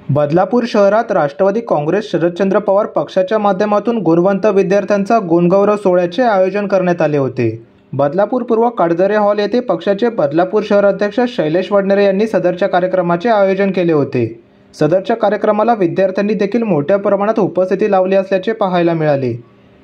बदलापूर शहरात राष्ट्रवादी काँग्रेस शरदचंद्र पवार पक्षाच्या माध्यमातून गुणवंत विद्यार्थ्यांचा गुणगौरव सोहळ्याचे आयोजन करण्यात आले होते। बदलापूर पूर्व काडदरे हॉल येथे पक्षाचे बदलापूर शहर अध्यक्ष शैलेश वडनेरे यांनी सदरच्या कार्यक्रमाचे आयोजन केले होते। सदरच्या कार्यक्रमाला विद्यार्थ्यांनी देखील मोठ्या प्रमाणात उपस्थिती लावली असल्याचे पाहायला मिळाले।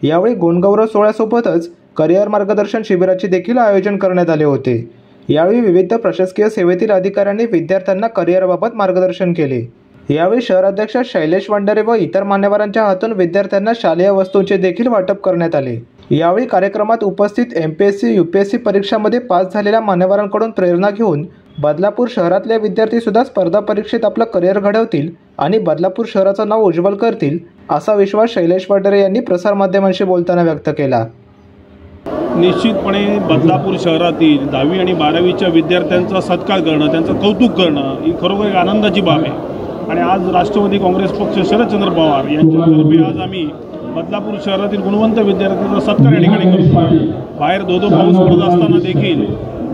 यावेळी गुणगौरव सोहळ्यासोबतच करिअर मार्गदर्शन शिबिराचे देखील आयोजन करण्यात आले होते। यावेळी विविध प्रशासकीय सेवेतील अधिकाऱ्यांनी विद्यार्थ्यांना करिअरबाबत मार्गदर्शन केले। यावेळी शहराध्यक्ष शैलेश वडनेरे व इतर मान्यवरांच्या हातून विद्यार्थ्यांना शालेय वस्तूंचे देखील वाटप करण्यात आले। यावेळी कार्यक्रमात उपस्थित एमपीएससी यूपीएससी परीक्षांमध्ये पास झालेल्या मान्यवरांकडून प्रेरणा घेऊन बदलापूर शहरातले विद्यार्थी सुद्धा स्पर्धा परीक्षेत आपलं करिअर घडवतील आणि बदलापूर शहराचं नाव उज्ज्वल करतील असा विश्वास शैलेश वडनेरे यांनी प्रसारमाध्यमांशी बोलताना व्यक्त केला। निश्चितपणे बदलापूर शहरातील 10वी आणि 12वीच्या विद्यार्थ्यांचा सत्कार करणं, त्यांचं कौतुक करणं ही खरोखर एक आनंदाची बाब आहे। आणि आज राष्ट्रवादी काँग्रेस पक्ष शरदचंद्र पवार यांच्यातर्फे आज आम्ही बदलापूर शहरातील गुणवंत विद्यार्थ्यांचा सत्कार या ठिकाणी करतो। बाहेर धो पाऊस पडत असताना देखील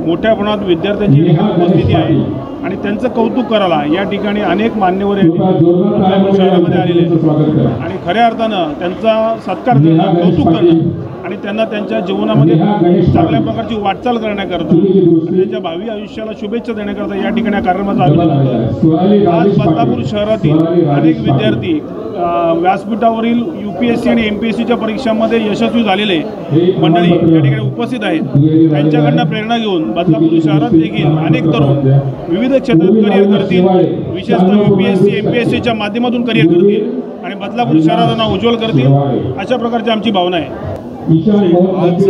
मोठ्या प्रमाणात विद्यार्थ्यांची उपस्थिती आहे आणि त्यांचं कौतुक करायला या ठिकाणी अनेक मान्यवर बदलापूर शहरामध्ये आलेले आहेत आणि खऱ्या अर्थानं त्यांचा सत्कार करणं, कौतुक करणं आणि त्यांना त्यांच्या जीवनामध्ये चांगल्या प्रकारची वाटचाल करण्याकरता आणि त्यांच्या भावी आयुष्याला शुभेच्छा देण्याकरता या ठिकाणी कार्यक्रमाचं आयोजन होतं। आज बदलापूर शहरातील अनेक विद्यार्थी व्यासपीठावरील यूपीएससी आणि एमपीएससीच्या परीक्षांमध्ये यशस्वी झालेले मंडळी या ठिकाणी उपस्थित आहेत। त्यांच्याकडनं प्रेरणा घेऊन बदलापूर शहरात देखील अनेक तरुण विविध क्षेत्रात करिअर करतील, विशेषतः यूपीएससी एमपीएससीच्या माध्यमातून करिअर करतील आणि बदलापूर शहराचं नाव उज्ज्वल करतील अशा प्रकारची आमची भावना आहे। आज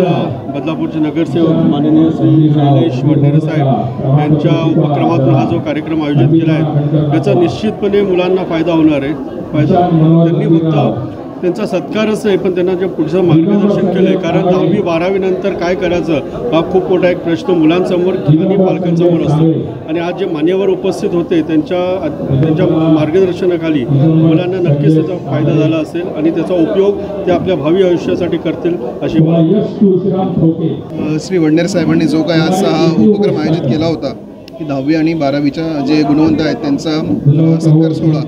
बदलापूरचे नगरसेवक माननीय श्री शैलेश वडनेरे साहेब यांच्या उपक्रमातून हा जो कार्यक्रम आयोजित केला आहे त्याचा निश्चितपणे मुलांना फायदा होणार आहे। त्यांनी फक्त त्यांचा सत्कारच नाही पण त्यांना जे पुढचं मार्गदर्शन केलं आहे, कारण 10वी 12वी नंतर काय करायचं हा खूप मोठा एक प्रश्न मुलांसमोर आणि पालकांसमोर असतो आणि आज जे मान्यवर उपस्थित होते त्यांच्या मार्गदर्शनाखाली मुलांना नक्कीच त्याचा फायदा झाला असेल आणि त्याचा उपयोग ते आपल्या भावी आयुष्यासाठी करतील अशी श्री वडनेरे साहेबांनी जो काय आज हा उपक्रम आयोजित केला होता की 10वी आणि 12वीच्या जे गुणवंत आहेत त्यांचा सत्कार सोहळा,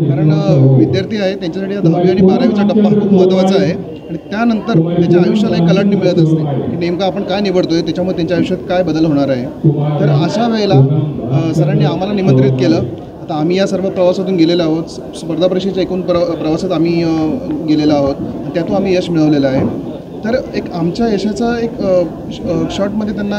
कारण विद्यार्थी आहेत त्यांच्यासाठी 10वी आणि 12वीचा टप्पा खूप महत्त्वाचा आहे आणि त्यानंतर त्याच्या आयुष्याला एक कलाटणी मिळत असते की नेमकं आपण काय निवडतोय त्याच्यामुळे त्यांच्या आयुष्यात काय बदल होणार आहे। तर अशा वेळेला सरांनी आम्हाला निमंत्रित केलं। आता आम्ही या सर्व प्रवासातून गेलेलो आहोत, स्पर्धा परीक्षेच्या एकूण प्रवासात आम्ही गेलेलो आहोत, त्यातून आम्ही यश मिळवलेलं आहे। तर एक आमच्या यशाचा एक शॉर्टमध्ये त्यांना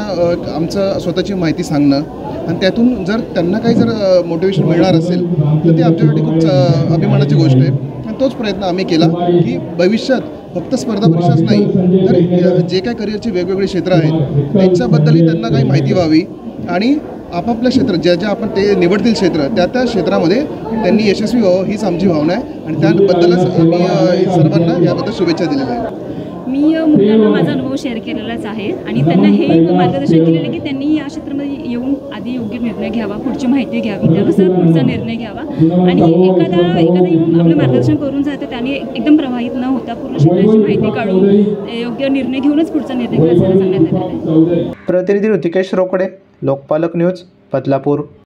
आमचं स्वतःची माहिती सांगणं आणि त्यातून जर त्यांना काही जर मोटिवेशन मिळणार असेल तर ते आमच्यासाठी खूप अभिमानाची गोष्ट आहे। आणि तोच प्रयत्न आम्ही केला की भविष्यात फक्त स्पर्धा परीक्षाच नाही तर जे काही करिअरचे वेगवेगळे क्षेत्र आहेत त्यांच्याबद्दलही त्यांना काही माहिती व्हावी आणि आपापल्या क्षेत्र ज्या आपण ते निवडतील क्षेत्र त्या क्षेत्रामध्ये त्यांनी यशस्वी व्हावं हीच आमची भावना आहे आणि त्याबद्दलच आम्ही सर्वांना याबद्दल शुभेच्छा दिलेल्या आहेत। मी मुलांना माझा अनुभव शेअर केलेलाच आहे आणि त्यांना हे मार्गदर्शन केलेलं की त्यांनी या क्षेत्रामध्ये येऊन आधी योग्य निर्णय घ्यावा, पुढची माहिती घ्यावी, त्यानुसार पुढचा निर्णय घ्यावा आणि एखादा येऊन आपलं मार्गदर्शन करून जातं त्याने एकदम प्रभावित न होता पूर्ण क्षेत्राची माहिती काढून योग्य निर्णय घेऊनच पुढचा निर्णय घ्यायला सांगण्यात आलेला आहे। प्रतिनिधी ऋतिकेश रोकडे, लोकपालक न्यूज, बदलापूर।